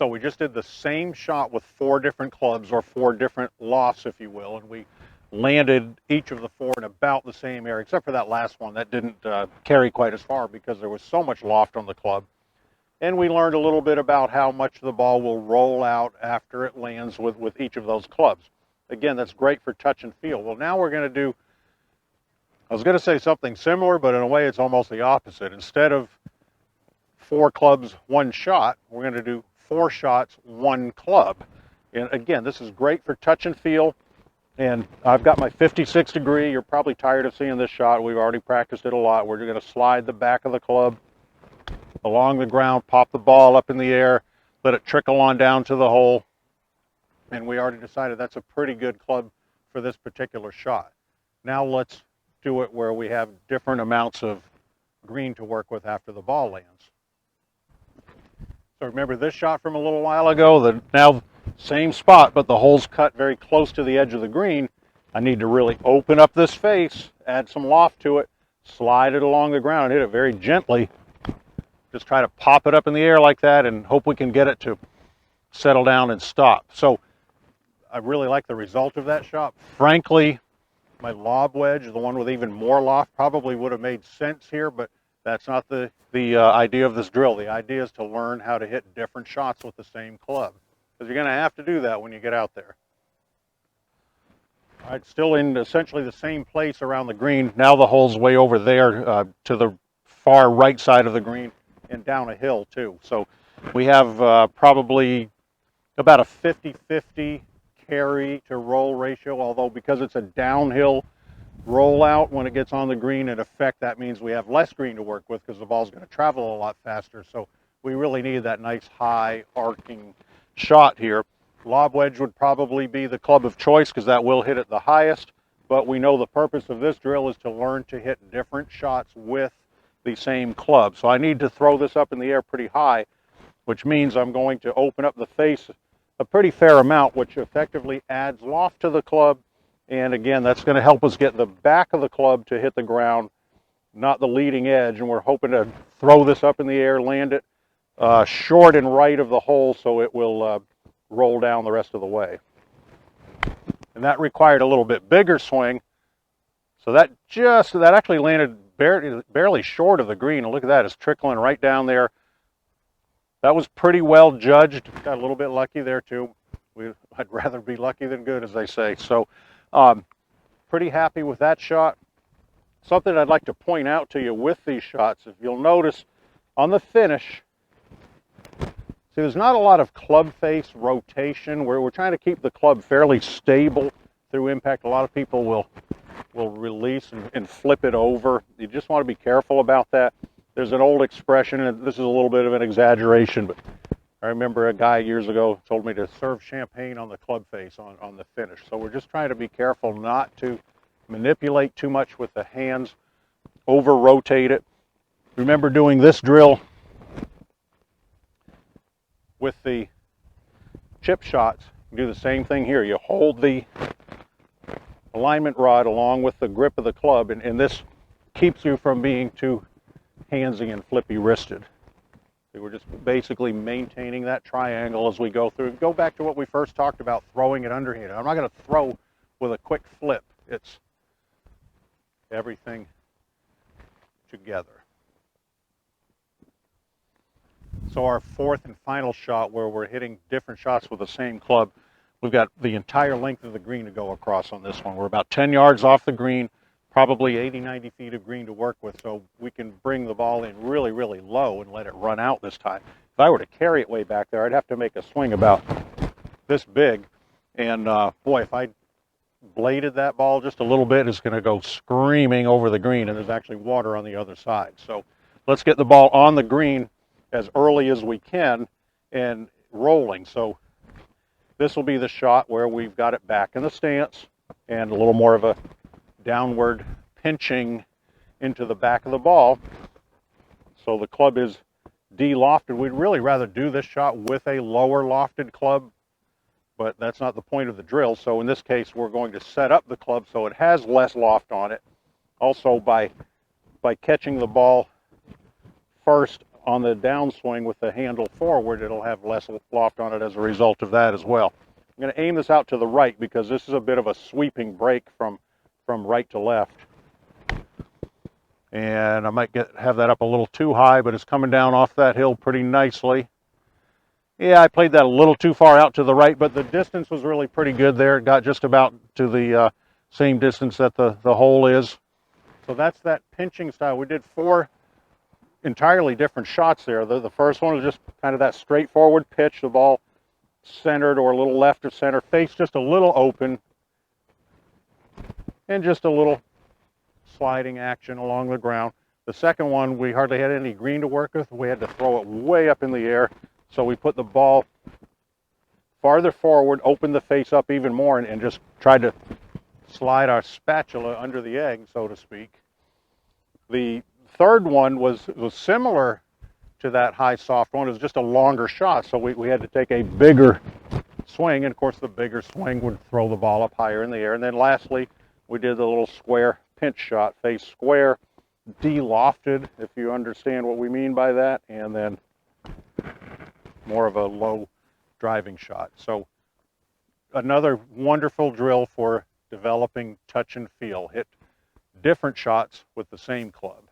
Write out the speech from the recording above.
So we just did the same shot with 4 different clubs, or 4 different lofts, if you will, and we landed each of the 4 in about the same area, except for that last one that didn't carry quite as far because there was so much loft on the club. And we learned a little bit about how much the ball will roll out after it lands with each of those clubs. Again, that's great for touch and feel. Well, now we're going to do, I was going to say something similar, but in a way it's almost the opposite. Instead of 4 clubs, 1 shot, we're going to do 4 shots, 1 club. And again, this is great for touch and feel. And I've got my 56 degree. You're probably tired of seeing this shot. We've already practiced it a lot. We're going to slide the back of the club along the ground, pop the ball up in the air, let it trickle on down to the hole. And we already decided that's a pretty good club for this particular shot. Now let's do it where we have different amounts of green to work with after the ball lands. So remember this shot from a little while ago, now same spot, but the hole's cut very close to the edge of the green. I need to really open up this face, add some loft to it, slide it along the ground, hit it very gently. Just try to pop it up in the air like that and hope we can get it to settle down and stop. So I really like the result of that shot. Frankly, my lob wedge, the one with even more loft, probably would have made sense here, but that's not the idea of this drill. The idea is to learn how to hit different shots with the same club, because you're going to have to do that when you get out there. All right, still in essentially the same place around the green. Now the hole's way over there to the far right side of the green and down a hill too. So we have probably about a 50-50 carry to roll ratio, although because it's a downhill rollout, when it gets on the green, in effect, that means we have less green to work with because the ball's going to travel a lot faster. So we really need that nice high arcing shot here. Lob wedge would probably be the club of choice because that will hit it the highest, but we know the purpose of this drill is to learn to hit different shots with the same club. So I need to throw this up in the air pretty high, which means I'm going to open up the face a pretty fair amount, which effectively adds loft to the club. And again, that's going to help us get the back of the club to hit the ground, not the leading edge. And we're hoping to throw this up in the air, land it short and right of the hole so it will roll down the rest of the way. And that required a little bit bigger swing. So that actually landed barely short of the green. And look at that, it's trickling right down there. That was pretty well judged. Got a little bit lucky there too. I'd rather be lucky than good, as they say. So pretty happy with that shot. Something I'd like to point out to you with these shots, if you'll notice on the finish, see there's not a lot of club face rotation where we're trying to keep the club fairly stable through impact. A lot of people will release and flip it over. You just want to be careful about that. There's an old expression, and this is a little bit of an exaggeration, but I remember a guy years ago told me to serve champagne on the club face on the finish. So we're just trying to be careful not to manipulate too much with the hands, over rotate it. Remember doing this drill with the chip shots. You do the same thing here. You hold the alignment rod along with the grip of the club, and this keeps you from being too handsy and flippy wristed. We're just basically maintaining that triangle as we go through. Go back to what we first talked about, throwing it underhand. I'm not going to throw with a quick flip. It's everything together. So our fourth and final shot, where we're hitting different shots with the same club, we've got the entire length of the green to go across on this one. We're about 10 yards off the green, probably 80-90 feet of green to work with, so we can bring the ball in really, really low and let it run out this time. If I were to carry it way back there, I'd have to make a swing about this big, and boy, if I bladed that ball just a little bit, it's going to go screaming over the green, and there's actually water on the other side. So let's get the ball on the green as early as we can and rolling. So this will be the shot where we've got it back in the stance and a little more of a downward pinching into the back of the ball. So the club is de-lofted. We'd really rather do this shot with a lower lofted club, but that's not the point of the drill. So in this case, we're going to set up the club so it has less loft on it. Also by catching the ball first on the downswing with the handle forward, it'll have less loft on it as a result of that as well. I'm going to aim this out to the right because this is a bit of a sweeping break from right to left. And I might have that up a little too high, but it's coming down off that hill pretty nicely. Yeah, I played that a little too far out to the right, but the distance was really pretty good there. It got just about to the same distance that the hole is. So that's that pinching style. We did 4 entirely different shots there. The first one was just kind of that straightforward pitch, the ball centered or a little left of center, face just a little open, and just a little sliding action along the ground. The second one, we hardly had any green to work with. We had to throw it way up in the air. So we put the ball farther forward, opened the face up even more, and just tried to slide our spatula under the egg, so to speak. The third one was similar to that high soft one. It was just a longer shot, so we had to take a bigger swing, and of course the bigger swing would throw the ball up higher in the air. And then lastly, we did the little square pinch shot, face square, de-lofted, if you understand what we mean by that, and then more of a low driving shot. So another wonderful drill for developing touch and feel. Hit different shots with the same club.